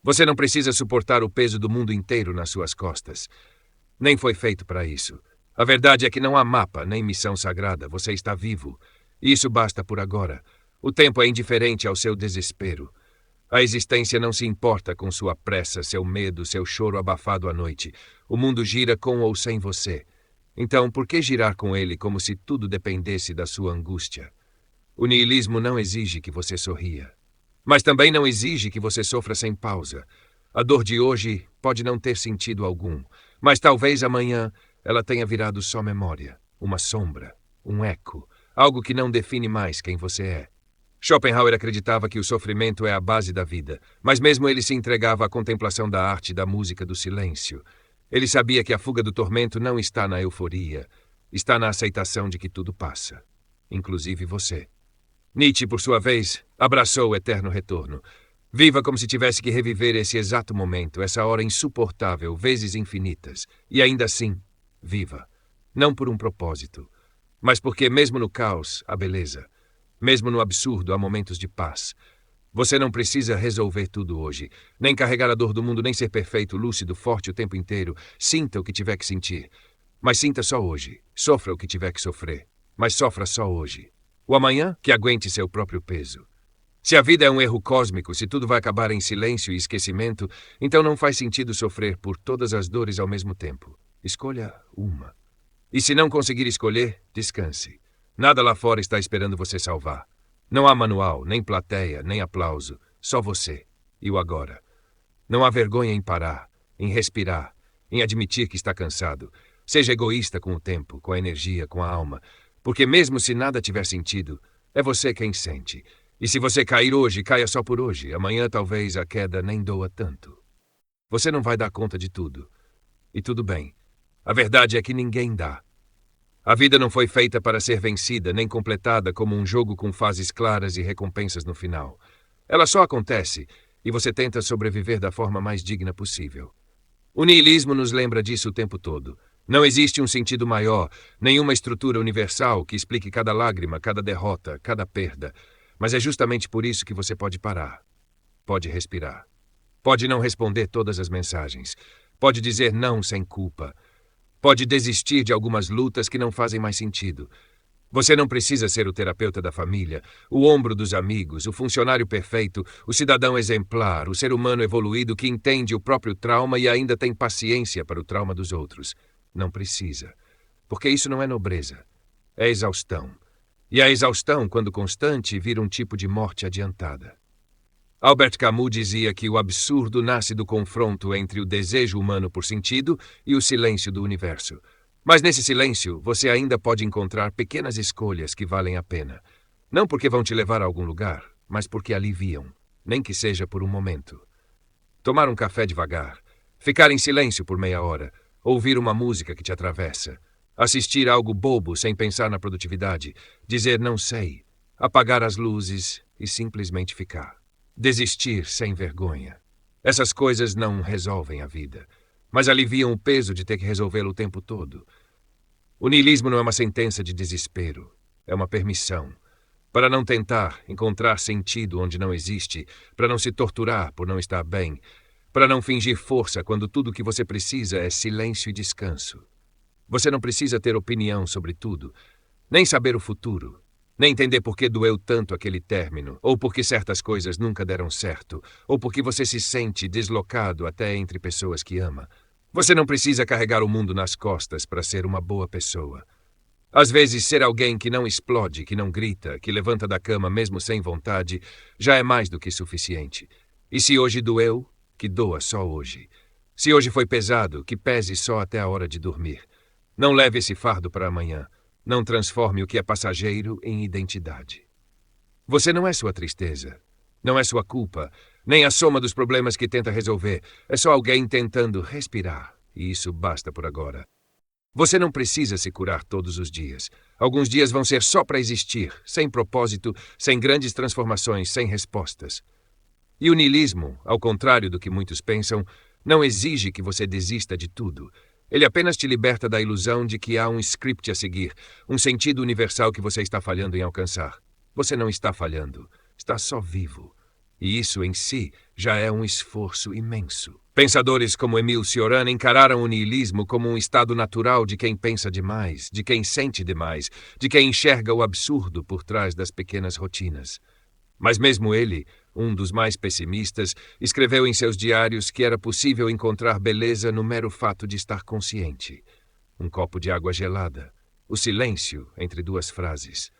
Você não precisa suportar o peso do mundo inteiro nas suas costas. Nem foi feito para isso. A verdade é que não há mapa, nem missão sagrada. Você está vivo. E isso basta por agora. O tempo é indiferente ao seu desespero. A existência não se importa com sua pressa, seu medo, seu choro abafado à noite. O mundo gira com ou sem você. Então, por que girar com ele como se tudo dependesse da sua angústia? O niilismo não exige que você sorria. Mas também não exige que você sofra sem pausa. A dor de hoje pode não ter sentido algum, mas talvez amanhã ela tenha virado só memória, uma sombra, um eco, algo que não define mais quem você é. Schopenhauer acreditava que o sofrimento é a base da vida, mas mesmo ele se entregava à contemplação da arte, da música, do silêncio. Ele sabia que a fuga do tormento não está na euforia, está na aceitação de que tudo passa, inclusive você. Nietzsche, por sua vez, abraçou o eterno retorno. Viva como se tivesse que reviver esse exato momento, essa hora insuportável, vezes infinitas. E ainda assim, viva. Não por um propósito, mas porque mesmo no caos há beleza. Mesmo no absurdo há momentos de paz. Você não precisa resolver tudo hoje, nem carregar a dor do mundo, nem ser perfeito, lúcido, forte o tempo inteiro. Sinta o que tiver que sentir. Mas sinta só hoje. Sofra o que tiver que sofrer. Mas sofra só hoje. O amanhã, que aguente seu próprio peso. Se a vida é um erro cósmico, se tudo vai acabar em silêncio e esquecimento, então não faz sentido sofrer por todas as dores ao mesmo tempo. Escolha uma. E se não conseguir escolher, descanse. Nada lá fora está esperando você salvar. Não há manual, nem plateia, nem aplauso. Só você. E o agora. Não há vergonha em parar, em respirar, em admitir que está cansado. Seja egoísta com o tempo, com a energia, com a alma. Porque mesmo se nada tiver sentido, é você quem sente. E se você cair hoje, caia só por hoje. Amanhã talvez a queda nem doa tanto. Você não vai dar conta de tudo. E tudo bem. A verdade é que ninguém dá. A vida não foi feita para ser vencida, nem completada como um jogo com fases claras e recompensas no final. Ela só acontece, e você tenta sobreviver da forma mais digna possível. O niilismo nos lembra disso o tempo todo. Não existe um sentido maior, nenhuma estrutura universal que explique cada lágrima, cada derrota, cada perda. Mas é justamente por isso que você pode parar. Pode respirar. Pode não responder todas as mensagens. Pode dizer não sem culpa. Pode desistir de algumas lutas que não fazem mais sentido. Você não precisa ser o terapeuta da família, o ombro dos amigos, o funcionário perfeito, o cidadão exemplar, o ser humano evoluído que entende o próprio trauma e ainda tem paciência para o trauma dos outros. Não precisa. Porque isso não é nobreza. É exaustão. E a exaustão, quando constante, vira um tipo de morte adiantada. Albert Camus dizia que o absurdo nasce do confronto entre o desejo humano por sentido e o silêncio do universo. Mas nesse silêncio, você ainda pode encontrar pequenas escolhas que valem a pena. Não porque vão te levar a algum lugar, mas porque aliviam, nem que seja por um momento. Tomar um café devagar, ficar em silêncio por meia hora, ouvir uma música que te atravessa, assistir algo bobo sem pensar na produtividade, dizer não sei, apagar as luzes e simplesmente ficar. Desistir sem vergonha. Essas coisas não resolvem a vida, mas aliviam o peso de ter que resolvê-lo o tempo todo. O niilismo não é uma sentença de desespero, é uma permissão. Para não tentar encontrar sentido onde não existe, para não se torturar por não estar bem, para não fingir força quando tudo o que você precisa é silêncio e descanso. Você não precisa ter opinião sobre tudo, nem saber o futuro, nem entender por que doeu tanto aquele término, ou por que certas coisas nunca deram certo, ou por que você se sente deslocado até entre pessoas que ama. Você não precisa carregar o mundo nas costas para ser uma boa pessoa. Às vezes, ser alguém que não explode, que não grita, que levanta da cama mesmo sem vontade, já é mais do que suficiente. E se hoje doeu, que doa só hoje. Se hoje foi pesado, que pese só até a hora de dormir. Não leve esse fardo para amanhã. Não transforme o que é passageiro em identidade. Você não é sua tristeza. Não é sua culpa, nem a soma dos problemas que tenta resolver. É só alguém tentando respirar, e isso basta por agora. Você não precisa se curar todos os dias. Alguns dias vão ser só para existir, sem propósito, sem grandes transformações, sem respostas. E o niilismo, ao contrário do que muitos pensam, não exige que você desista de tudo. Ele apenas te liberta da ilusão de que há um script a seguir, um sentido universal que você está falhando em alcançar. Você não está falhando, está só vivo. e isso em si já é um esforço imenso. Pensadores como Émile Cioran encararam o niilismo como um estado natural de quem pensa demais, de quem sente demais, de quem enxerga o absurdo por trás das pequenas rotinas. Mas mesmo ele, um dos mais pessimistas, escreveu em seus diários que era possível encontrar beleza no mero fato de estar consciente. Um copo de água gelada, o silêncio entre duas frases.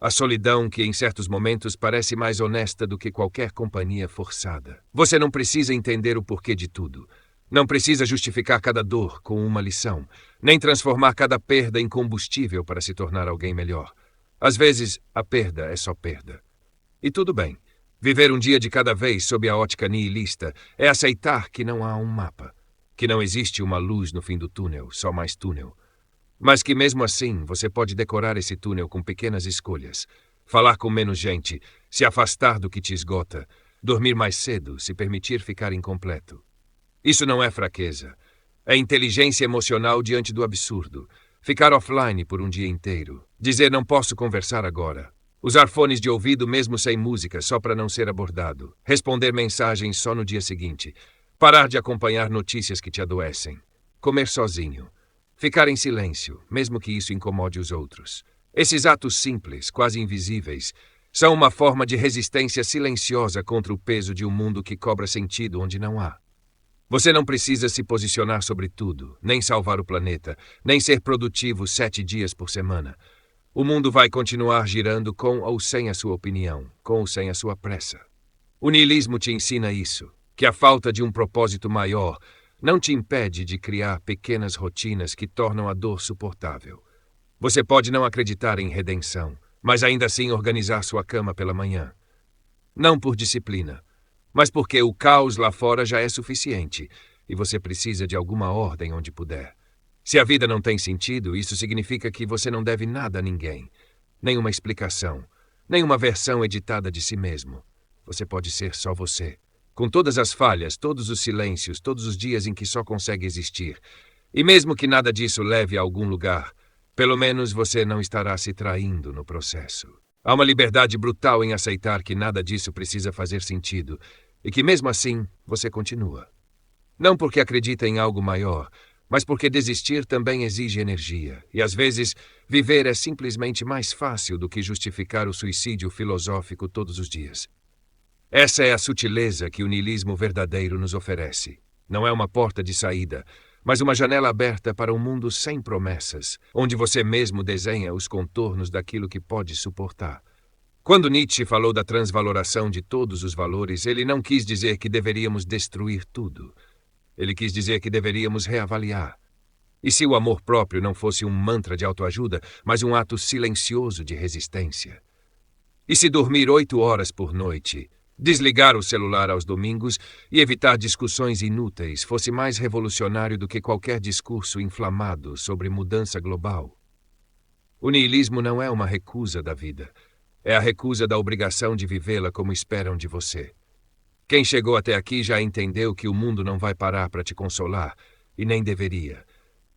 A solidão que, em certos momentos, parece mais honesta do que qualquer companhia forçada. Você não precisa entender o porquê de tudo. Não precisa justificar cada dor com uma lição, nem transformar cada perda em combustível para se tornar alguém melhor. Às vezes, a perda é só perda. E tudo bem. Viver um dia de cada vez sob a ótica nihilista é aceitar que não há um mapa, que não existe uma luz no fim do túnel, só mais túnel. Mas que mesmo assim você pode decorar esse túnel com pequenas escolhas. Falar com menos gente, se afastar do que te esgota, dormir mais cedo, se permitir ficar incompleto. Isso não é fraqueza. É inteligência emocional diante do absurdo. Ficar offline por um dia inteiro. Dizer não posso conversar agora. Usar fones de ouvido mesmo sem música só para não ser abordado. Responder mensagens só no dia seguinte. Parar de acompanhar notícias que te adoecem. Comer sozinho. Ficar em silêncio, mesmo que isso incomode os outros. Esses atos simples, quase invisíveis, são uma forma de resistência silenciosa contra o peso de um mundo que cobra sentido onde não há. Você não precisa se posicionar sobre tudo, nem salvar o planeta, nem ser produtivo 7 dias por semana. O mundo vai continuar girando com ou sem a sua opinião, com ou sem a sua pressa. O niilismo te ensina isso, que a falta de um propósito maior não te impede de criar pequenas rotinas que tornam a dor suportável. Você pode não acreditar em redenção, mas ainda assim organizar sua cama pela manhã. Não por disciplina, mas porque o caos lá fora já é suficiente e você precisa de alguma ordem onde puder. Se a vida não tem sentido, isso significa que você não deve nada a ninguém. Nenhuma explicação, nenhuma versão editada de si mesmo. Você pode ser só você. Com todas as falhas, todos os silêncios, todos os dias em que só consegue existir. E mesmo que nada disso leve a algum lugar, pelo menos você não estará se traindo no processo. Há uma liberdade brutal em aceitar que nada disso precisa fazer sentido e que mesmo assim você continua. Não porque acredita em algo maior, mas porque desistir também exige energia. E às vezes, viver é simplesmente mais fácil do que justificar o suicídio filosófico todos os dias. Essa é a sutileza que o niilismo verdadeiro nos oferece. Não é uma porta de saída, mas uma janela aberta para um mundo sem promessas, onde você mesmo desenha os contornos daquilo que pode suportar. Quando Nietzsche falou da transvaloração de todos os valores, ele não quis dizer que deveríamos destruir tudo. Ele quis dizer que deveríamos reavaliar. E se o amor próprio não fosse um mantra de autoajuda, mas um ato silencioso de resistência? E se dormir 8 horas por noite, desligar o celular aos domingos e evitar discussões inúteis fosse mais revolucionário do que qualquer discurso inflamado sobre mudança global? O niilismo não é uma recusa da vida. É a recusa da obrigação de vivê-la como esperam de você. Quem chegou até aqui já entendeu que o mundo não vai parar para te consolar, e nem deveria.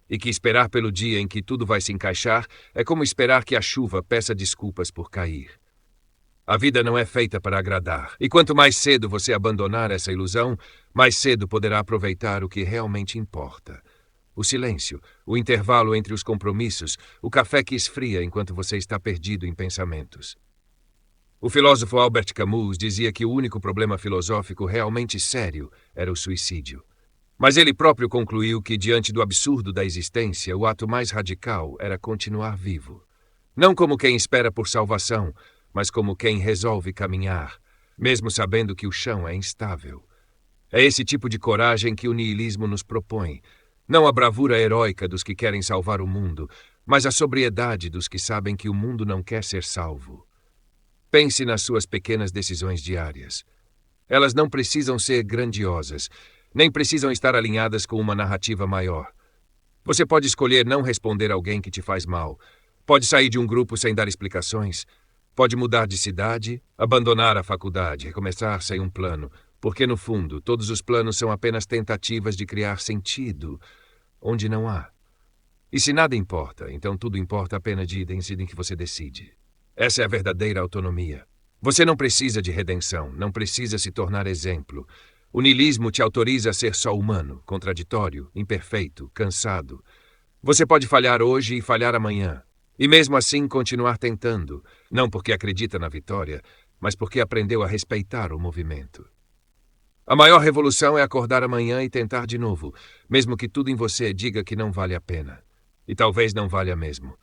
E que esperar pelo dia em que tudo vai se encaixar é como esperar que a chuva peça desculpas por cair. A vida não é feita para agradar, e quanto mais cedo você abandonar essa ilusão, mais cedo poderá aproveitar o que realmente importa. O silêncio, o intervalo entre os compromissos, o café que esfria enquanto você está perdido em pensamentos. O filósofo Albert Camus dizia que o único problema filosófico realmente sério era o suicídio. Mas ele próprio concluiu que, diante do absurdo da existência, o ato mais radical era continuar vivo. Não como quem espera por salvação, mas como quem resolve caminhar, mesmo sabendo que o chão é instável. É esse tipo de coragem que o niilismo nos propõe, não a bravura heróica dos que querem salvar o mundo, mas a sobriedade dos que sabem que o mundo não quer ser salvo. Pense nas suas pequenas decisões diárias. Elas não precisam ser grandiosas, nem precisam estar alinhadas com uma narrativa maior. Você pode escolher não responder a alguém que te faz mal, pode sair de um grupo sem dar explicações, pode mudar de cidade, abandonar a faculdade, recomeçar sem um plano, porque no fundo todos os planos são apenas tentativas de criar sentido onde não há. E se nada importa, então tudo importa apenas de medida em que você decide. Essa é a verdadeira autonomia. Você não precisa de redenção, não precisa se tornar exemplo. O niilismo te autoriza a ser só humano, contraditório, imperfeito, cansado. Você pode falhar hoje e falhar amanhã. E mesmo assim continuar tentando, não porque acredita na vitória, mas porque aprendeu a respeitar o movimento. A maior revolução é acordar amanhã e tentar de novo, mesmo que tudo em você diga que não vale a pena. E talvez não valha mesmo.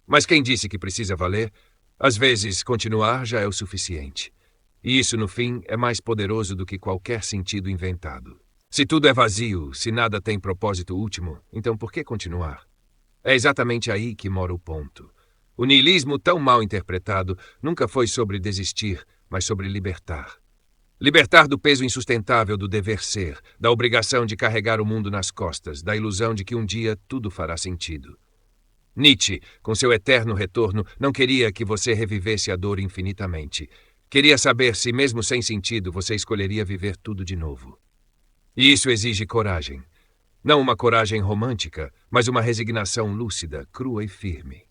Mas quem disse que precisa valer? Às vezes, continuar já é o suficiente. E isso, no fim, é mais poderoso do que qualquer sentido inventado. Se tudo é vazio, se nada tem propósito último, então por que continuar? É exatamente aí que mora o ponto. O niilismo, tão mal interpretado, nunca foi sobre desistir, mas sobre libertar. Libertar do peso insustentável do dever ser, da obrigação de carregar o mundo nas costas, da ilusão de que um dia tudo fará sentido. Nietzsche, com seu eterno retorno, não queria que você revivesse a dor infinitamente. Queria saber se, mesmo sem sentido, você escolheria viver tudo de novo. E isso exige coragem. Não uma coragem romântica, mas uma resignação lúcida, crua e firme.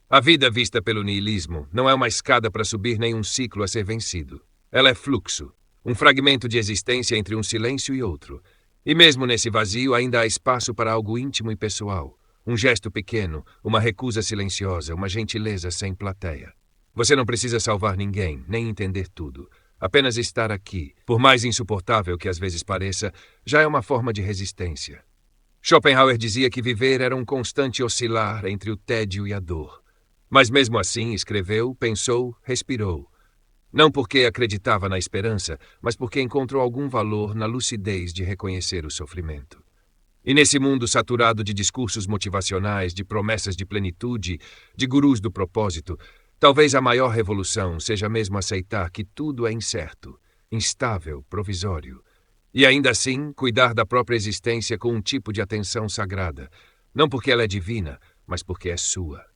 A vida vista pelo niilismo não é uma escada para subir nem um ciclo a ser vencido. Ela é fluxo, um fragmento de existência entre um silêncio e outro. E mesmo nesse vazio ainda há espaço para algo íntimo e pessoal. Um gesto pequeno, uma recusa silenciosa, uma gentileza sem plateia. Você não precisa salvar ninguém, nem entender tudo. Apenas estar aqui, por mais insuportável que às vezes pareça, já é uma forma de resistência. Schopenhauer dizia que viver era um constante oscilar entre o tédio e a dor. Mas mesmo assim escreveu, pensou, respirou. Não porque acreditava na esperança, mas porque encontrou algum valor na lucidez de reconhecer o sofrimento. E nesse mundo saturado de discursos motivacionais, de promessas de plenitude, de gurus do propósito, talvez a maior revolução seja mesmo aceitar que tudo é incerto, instável, provisório. E ainda assim, cuidar da própria existência com um tipo de atenção sagrada, não porque ela é divina, mas porque é sua.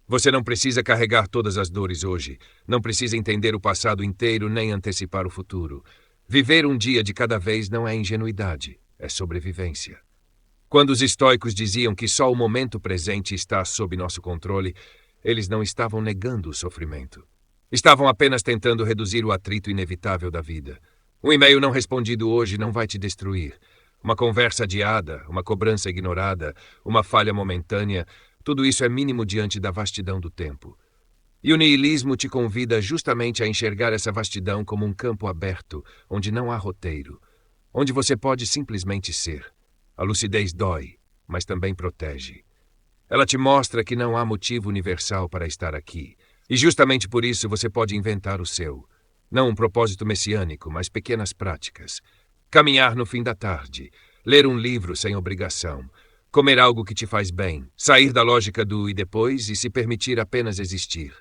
Você não precisa carregar todas as dores hoje, não precisa entender o passado inteiro nem antecipar o futuro. Viver um dia de cada vez não é ingenuidade, é sobrevivência. Quando os estoicos diziam que só o momento presente está sob nosso controle, eles não estavam negando o sofrimento. Estavam apenas tentando reduzir o atrito inevitável da vida. Um e-mail não respondido hoje não vai te destruir. Uma conversa adiada, uma cobrança ignorada, uma falha momentânea, tudo isso é mínimo diante da vastidão do tempo. E o niilismo te convida justamente a enxergar essa vastidão como um campo aberto, onde não há roteiro, onde você pode simplesmente ser. A lucidez dói, mas também protege. Ela te mostra que não há motivo universal para estar aqui. E justamente por isso você pode inventar o seu. Não um propósito messiânico, mas pequenas práticas. Caminhar no fim da tarde, ler um livro sem obrigação, comer algo que te faz bem, sair da lógica do e depois e se permitir apenas existir.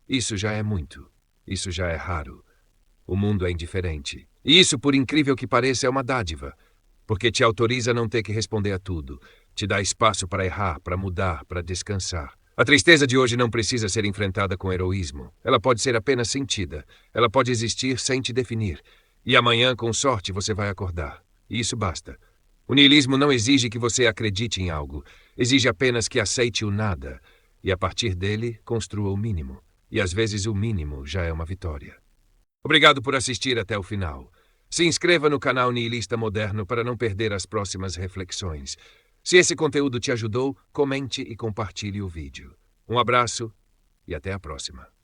Isso já é muito. Isso já é raro. O mundo é indiferente. E isso, por incrível que pareça, é uma dádiva. Porque te autoriza a não ter que responder a tudo. Te dá espaço para errar, para mudar, para descansar. A tristeza de hoje não precisa ser enfrentada com heroísmo. Ela pode ser apenas sentida. Ela pode existir sem te definir. E amanhã, com sorte, você vai acordar. E isso basta. O niilismo não exige que você acredite em algo. Exige apenas que aceite o nada. E a partir dele, construa o mínimo. E às vezes o mínimo já é uma vitória. Obrigado por assistir até o final. Se inscreva no canal Niilista Moderno para não perder as próximas reflexões. Se esse conteúdo te ajudou, comente e compartilhe o vídeo. Um abraço e até a próxima.